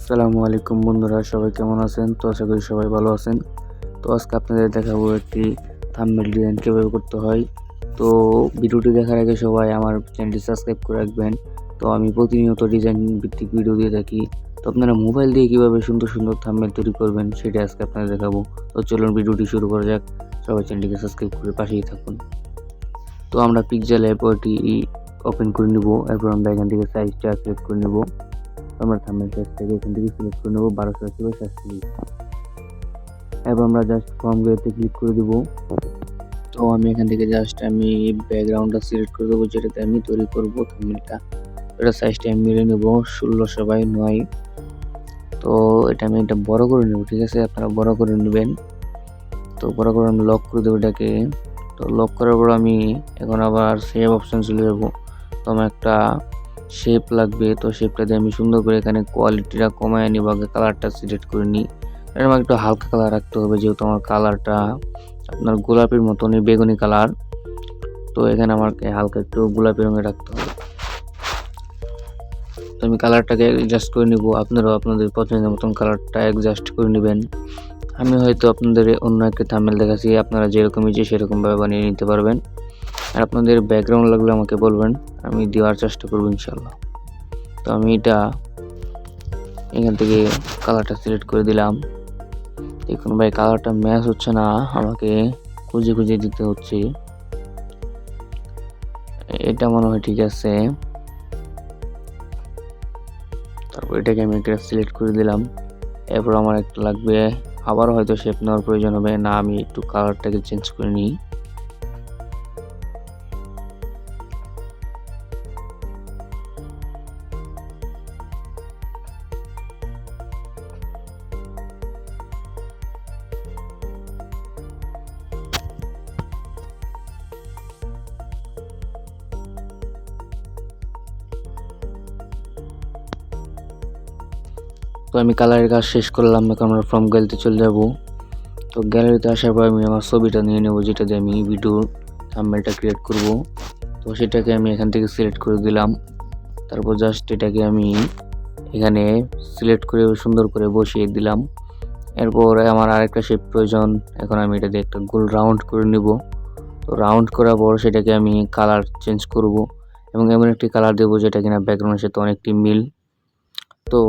আসসালামু আলাইকুম বন্ধুরা, সবাই কেমন আছেন? তো আশা করি সবাই ভালো আছেন। তো আজকে আপনাদের দেখাবো একটি থাম্বনেল ডিজাইন কীভাবে করতে হয়। তো ভিডিওটি দেখার আগে সবাই আমার চ্যানেলটি সাবস্ক্রাইব করে রাখবেন। তো আমি প্রতিনিয়ত ডিজাইন ভিত্তিক ভিডিও দিয়ে থাকি। তো আপনারা মোবাইল দিয়ে কীভাবে সুন্দর সুন্দর থাম্বনেল তৈরি করবেন সেটা আজকে আপনাদের দেখাবো। তো চলুন ভিডিওটি শুরু করা যাক। সবাই চ্যানেলটিকে সাবস্ক্রাইব করে পাশেই থাকুন। তো আমরা পিক্সেল অ্যাপটি ওপেন করে নেব। এরপর আমরা এখান থেকে সাইজটা সিলেক্ট করে নেব। আমরা থাম্বনেল সাইজটাকে এখান থেকে সিলেক্ট করে নেব 1280 x 720। এবার আমরা জাস্ট ফর্মগুলোতে ক্লিক করে দেব। তো আমি এখান থেকে জাস্ট ব্যাকগ্রাউন্ডটা সিলেক্ট করে দেবো, যেটাতে আমি তৈরি করব থাম্বনেলটা। এটা সাইজটা আমি মিলিয়ে নেব 16:9। তো এটা বড় করে নেব, ঠিক আছে? আপনারা বড় করে নেবেন। তো বড় করে আমি লক করে দেবো এটাকে। তো লক করার পর আমি এখন আবার সেভ অপশন চলে যাবো। তো আমার একটা শেপ লাগবে, তো শেপটা দিয়ে আমি সুন্দর করে এখানে কোয়ালিটিটা কমায় নিব, আগে কালারটা সিলেক্ট করে নিই। এটা আমাকে একটু হালকা কালার রাখতে হবে, যেহেতু আমার কালারটা আপনার গোলাপির মতনই বেগুনি কালার। তো এখানে আমাকে হালকা একটু গোলাপি রঙে রাখতে হবে। তো আমি কালারটাকে অ্যাডজাস্ট করে নিব। আপনারাও আপনাদের পছন্দের মতন কালারটা অ্যাডজাস্ট করে নেবেন। আমি হয়তো আপনাদের অন্য একটা থাম্বনেল দেখাচ্ছি, আপনারা যেরকম ইচ্ছে সেরকমভাবে বানিয়ে নিতে পারবেন। আর আপনাদের ব্যাকগ্রাউন্ড লাগলে আমাকে বলবেন, আমি দেওয়ার চেষ্টা করব ইনশাল্লাহ। তো আমি এটা এখান থেকে কালারটা সিলেক্ট করে দিলাম। দেখুন ভাই, কালারটা ম্যাচ হচ্ছে না, আমাকে খুঁজে খুঁজে দিতে হচ্ছে। এটা মনে হয় ঠিক আছে। তারপর এটাকে আমি একটা সিলেক্ট করে দিলাম। এরপর আমার একটা লাগবে, আবার হয়তো শেপ নেওয়ার প্রয়োজন হবে না, আমি একটু কালারটাকে চেঞ্জ করে নিই। তো আমি কালারের কাজ শেষ করলাম। এখন আমরা ফ্রম গ্যালারিতে চলে যাব। তো গ্যালারিতে আসার পর আমি আমার ছবিটা নিয়ে নেব, যেটা দিয়ে আমি ভিডিও থাম্বনেলটা ক্রিয়েট করব। তো সেটাকে আমি এখান থেকে সিলেক্ট করে দিলাম। তারপর জাস্ট এটাকে আমি এখানে সিলেক্ট করে সুন্দর করে বসিয়ে দিলাম। এরপর আমার আরেকটা শেপ প্রয়োজন। এখন আমি এটা দিয়ে একটা গোল রাউন্ড করে নিব। তো রাউন্ড করার পর সেটাকে আমি কালার চেঞ্জ করব এবং এমন একটি কালার দেবো যেটা কিনা ব্যাকগ্রাউন্ডের সাথে অনেকটি মিল। তো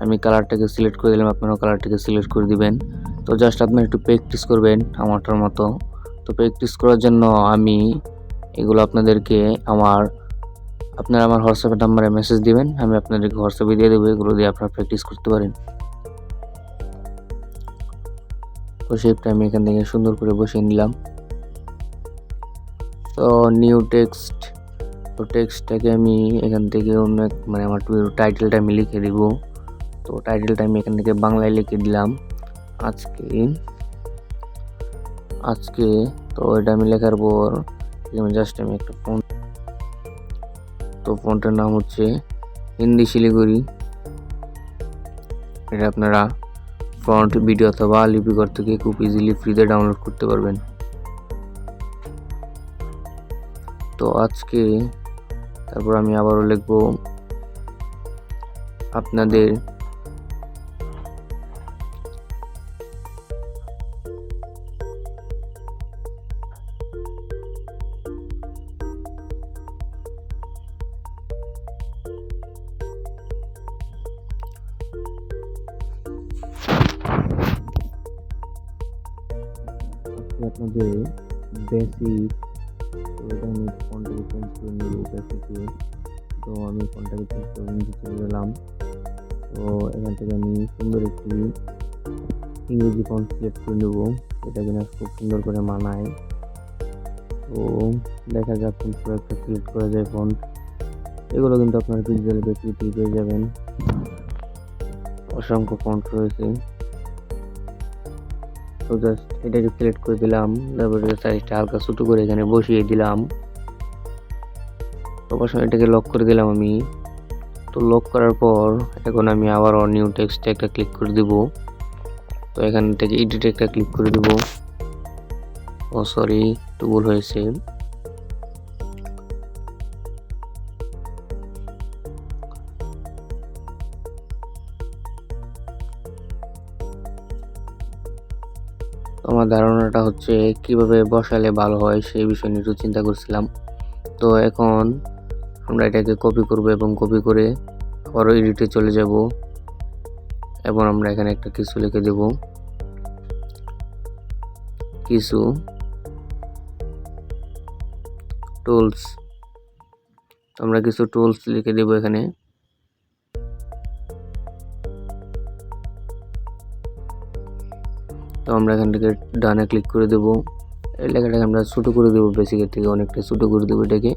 আমি কালারটাকে সিলেক্ট করে দিলাম, আপনারাও কালারটাকে সিলেক্ট করে দিবেন। তো জাস্ট আপনারা একটু প্র্যাকটিস করবেন আমারটার মতো। তো প্র্যাকটিস করার জন্য আমি এগুলো আপনাদেরকে আপনারা আমার হোয়াটসঅ্যাপ নাম্বারে মেসেজ দিবেন, আমি আপনাদেরকে হোয়াটসঅ্যাপে দিয়ে দেবো। এগুলো দিয়ে আপনারা প্র্যাকটিস করতে পারেন। তো শেপটা আমি এখান থেকে সুন্দর করে বসিয়ে নিলাম। তো নিউ টেক্সট, তো টেক্সটটাকে আমি এখান থেকে অন্য আমার টাইটেলটা আমি লিখে দিব। তো টাইটেলটা আমি এখান থেকে বাংলায় লিখে দিলাম, আজকে। তো এটা আমি লেখার পর জাস্ট আমি একটা ফন্ট, তো ফন্টের নাম হচ্ছে হিন্দি শিলিগুড়ি। এটা আপনারা ফন্ট ভিডিও অথবা লিপিকর থেকে খুব ইজিলি ফ্রিতে ডাউনলোড করতে পারবেন। তো আজকে, তারপর আমি আবারও লিখব আপনাদের বেসিক। তো এটা আমি ফন্টটাকে চেঞ্জ করে নেব বেসিকে। তো আমি ফন্টটাকে চেঞ্জ করে নিতে চলে গেলাম। তো এখান থেকে আমি সুন্দর একটি ইংরেজি ফন্ট সিলেক্ট করে নেব, এটা কিনা খুব সুন্দর করে মানায়। তো দেখা যাক কোন একটা সিলেক্ট করা যায় ফন্ট। এগুলো কিন্তু আপনারা পিক্সেল বেসিকই পেয়ে যাবেন, অসংখ্য ফন্ট রয়েছে। তো জাস্ট এটাকে সিলেক্ট করে দিলাম, তারপরে সাইজটা হালকা ছোট করে এখানে বসিয়ে দিলাম। তো এটাকে লক করে দিলাম আমি। তো লক করার পর এখন আমি আবার নিউ টেক্সটে একটা ক্লিক করে দিব। তো এখান থেকে এডিটে একটা ক্লিক করে দিব। ও সরি, একটু ভুল হয়েছে। আমার ধারণাটা হচ্ছে কিভাবে বসালে ভালো হয় সেই বিষয় নিয়ে একটু চিন্তা করছিলাম। তো এখন আমরা এটাকে কপি করব এবং কপি করে আবারও এডিটে চলে যাব এবং আমরা এখানে একটা কিছু লিখে দেব, কিছু টুলস। আমরা কিছু টুলস লিখে দেব এখানে। তো আমরা এখান থেকে ডানে ক্লিক করে দেব। এই লেখাটাকে আমরা ছোটো করে দেবো, বেসিকের থেকে অনেকটা ছোটো করে দেবো এটাকে,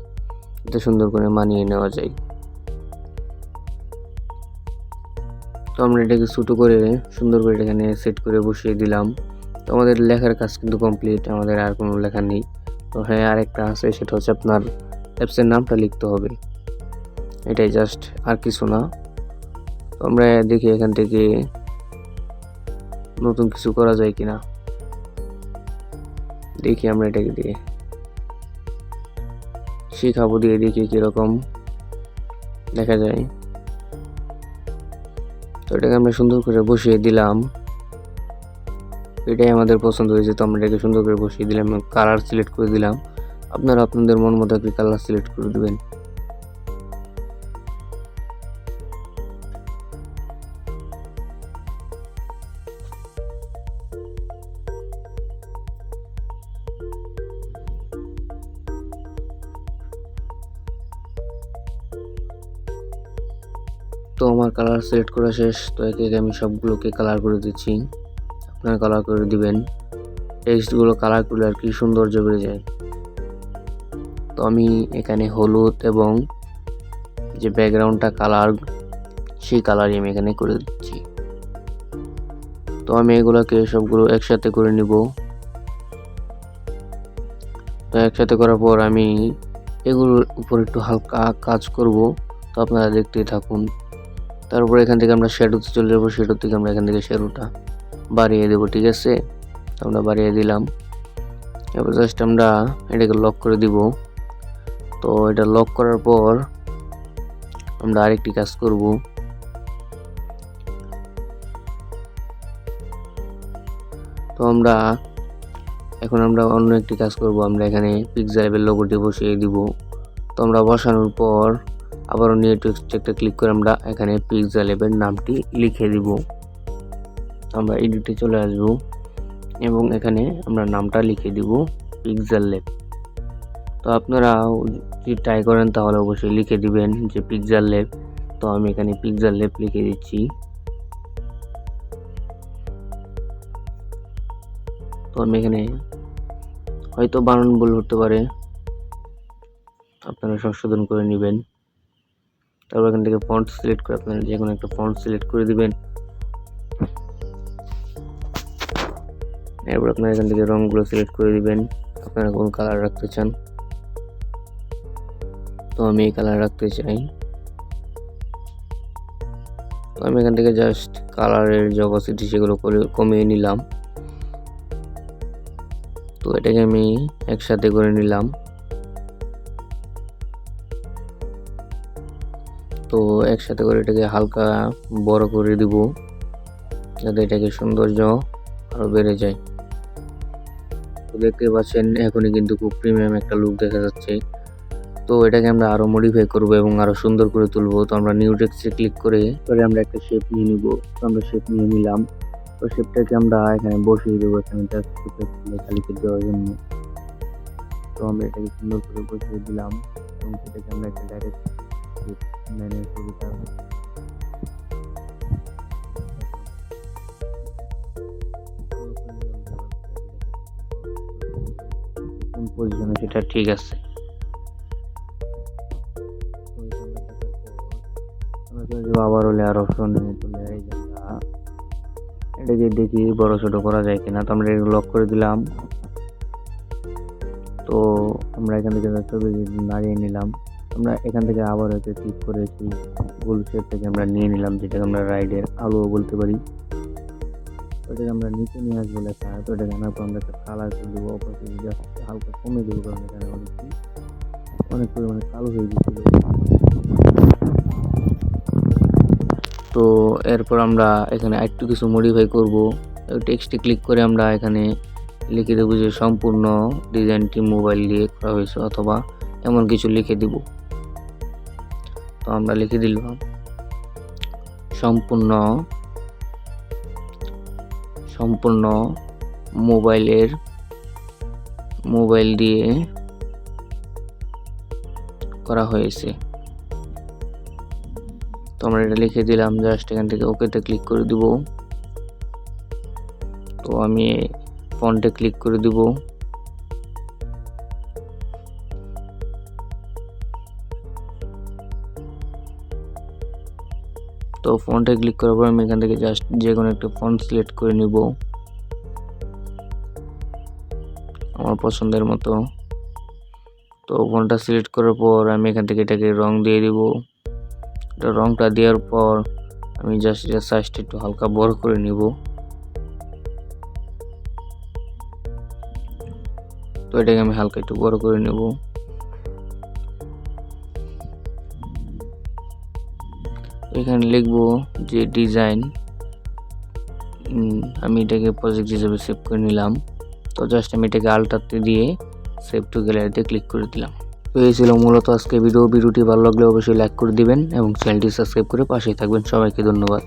এটা সুন্দর করে মানিয়ে নেওয়া যায়। তো আমরা এটাকে ছোটো করে সুন্দর করে এখানে সেট করে বসিয়ে দিলাম। তো আমাদের লেখার কাজ কিন্তু কমপ্লিট, আমাদের আর কোনো লেখা নেই। তো হ্যাঁ, আরেকটা আছে, সেটা হচ্ছে আপনার অ্যাপসের নামটা লিখতে হবে, এটাই জাস্ট, আর কিছু না। তো আমরা দেখি এখান থেকে নতুন কিছু করা যায় কিনা, দেখি আমরা এটাকে দিয়ে শিখাবো, দিয়ে দেখি কিরকম দেখা যায়। তো এটাকে আমরা সুন্দর করে বসিয়ে দিলাম, এটাই আমাদের পছন্দ হয়েছে। তো আমরা এটাকে সুন্দর করে বসিয়ে দিলাম, কালার সিলেক্ট করে দিলাম। আপনারা আপনাদের মন মতো একটি কালার সিলেক্ট করে দেবেন। তো আমার কালার সিলেক্ট করা শেষ। তো একে একে আমি সবগুলোকে কালার করে দিচ্ছি, আপনারা কালার করে দিবেন। টেক্সটগুলো কালার করলে আর কি সৌন্দর্য বেড়ে যায়। তো আমি এখানে হলুদ এবং যে ব্যাকগ্রাউন্ডটা কালার, সেই কালারই আমি এখানে করে দিচ্ছি। তো আমি এগুলোকে সবগুলো একসাথে করে নিব। তো একসাথে করার পর আমি এগুলোর উপর একটু হালকা কাজ করব। তো আপনারা দেখতেই থাকুন। তারপর এখান থেকে আমরা শ্যাডোতে চলে যাবো, শ্যাডো থেকে আমরা এখান থেকে শ্যাডোটা বাড়িয়ে দেবো, ঠিক আছে। আমরা বাড়িয়ে দিলাম। এবার জাস্ট আমরা এটাকে লক করে দিব। তো এটা লক করার পর আমরা আরেকটি কাজ করব। তো এখন আমরা অন্য একটি কাজ করব, আমরা এখানে পিক্সেলের লোগোটি বসিয়ে দিব। তো আমরা বসানোর পর আবারও নিউ টেক্সট একটা ক্লিক করে আমরা এখানে পিক্সেলের নামটি লিখে দিব। আমরা এডিটে চলে আসব এবং এখানে আমরা নামটা লিখে দিব পিক্সেল ল্যাব। তো আপনারা যদি ট্রাই করেন তাহলে অবশ্যই লিখে দিবেন যে পিক্সেল ল্যাব। তো আমি এখানে পিক্সেল ল্যাব লিখে দিচ্ছি। তো আমি এখানে হয়তো বানান ভুল হতে পারে, আপনারা সংশোধন করে নেবেন। তারপর এখান থেকে ফন্ট সিলেক্ট করে আপনারা যে কোনো একটা ফন্ট সিলেক্ট করে দিবেন। এরপর আপনারা এখান থেকে রঙগুলো সিলেক্ট করে দিবেন, আপনারা কোন কালার রাখতে চান। তো আমি এই কালার রাখতে চাই। তো আমি এখান থেকে জাস্ট কালারের যে অপাসিটি সেগুলো কমিয়ে নিলাম। তো এটাকে আমি একসাথে করে নিলাম। তো একসাথে করে এটাকে হালকা বড় করে দিব, যাতে এটাকে সৌন্দর্য আরো বেড়ে যায়। তো দেখতে পাচ্ছেন এখনই কিন্তু খুব প্রিমিয়াম একটা লুক দেখা যাচ্ছে। তো এটাকে আমরা আরো মডিফাই করব এবং আরো সুন্দর করে তুলবো। তো আমরা নিউ টেক্সটে ক্লিক করে আমরা একটা শেপ নিয়ে নিব। তো আমরা শেপ নিয়ে নিলাম। তো শেপটাকে আমরা এখানে বসিয়ে দেবো, এখানে জাস্ট লেখা লিখে দেওয়ার জন্য। তো আমরা এটাকে সুন্দর করে বসিয়ে দিলাম এবং সেটাকে আমরা একটা ডাইরেক্ট ম্যানের ছবিটা কোন পজিশনে সেটা ঠিক আছে। আবারও লেয়ার অপশনে চলে যাই, এটাকে দেখি বড় ছোট করা যায় কিনা। তো আমরা লক করে দিলাম। তো আমরা এখান থেকে ছবি নাড়িয়ে নিলাম। আমরা এখান থেকে আবার একে ক্লিক করেছি, গোল শেপ থেকে আমরা নিয়ে নিলাম, যেটাকে আমরা রাইডের আলো বলতে পারি। ওটাকে আমরা নিচে নিয়ে আসবো লেখা। তো এটাকে আনার পর আমরা একটা কালার করে দেবো, অপরচুনিটি হালকা কমে দেবো, কারণ এখানে অনেক পরিমাণে কালো হয়ে গেছিল। তো এরপর আমরা এখানে একটু কিছু মডিফাই করব। টেক্সটে ক্লিক করে আমরা এখানে লিখে দেবো যে সম্পূর্ণ ডিজাইনটি মোবাইল দিয়ে করা হয়েছে, অথবা এমন কিছু লিখে দিব। তো আমরা লিখে দিলাম সম্পূর্ণ মোবাইল দিয়ে করা হয়েছে। তো আমরা এটা লিখে দিলাম, জাস্ট এখান থেকে ওকেতে ক্লিক করে দিব। তো আমি ফন্টে ক্লিক করে দিব। তো ফন্টে ক্লিক করার পর আমি এখান থেকে জাস্ট যে কোনো একটা ফন্ট সিলেক্ট করে নিব আমার পছন্দের মতো। তো ফন্টটা সিলেক্ট করার পর আমি এখান থেকে এটাকে রং দিয়ে দিব। এটা রংটা দেওয়ার পর আমি জাস্ট এর সাইজটা একটু হালকা বড় করে নিব। তো এটাকে আমি হালকা একটু বড় করে নেব। এখানে লিখবো যে ডিজাইন, আমি এটাকে প্রজেক্ট হিসেবে সেভ করে নিলাম। তো জাস্ট আমি এটাকে আল্টাতে দিয়ে সেভ টু গ্যালারিতে ক্লিক করে দিলাম। তো এই ছিল মূলত আজকে ভিডিওটি ভালো লাগলে অবশ্যই লাইক করে দিবেন এবং চ্যানেলটি সাবস্ক্রাইব করে পাশেই থাকবেন। সবাইকে ধন্যবাদ।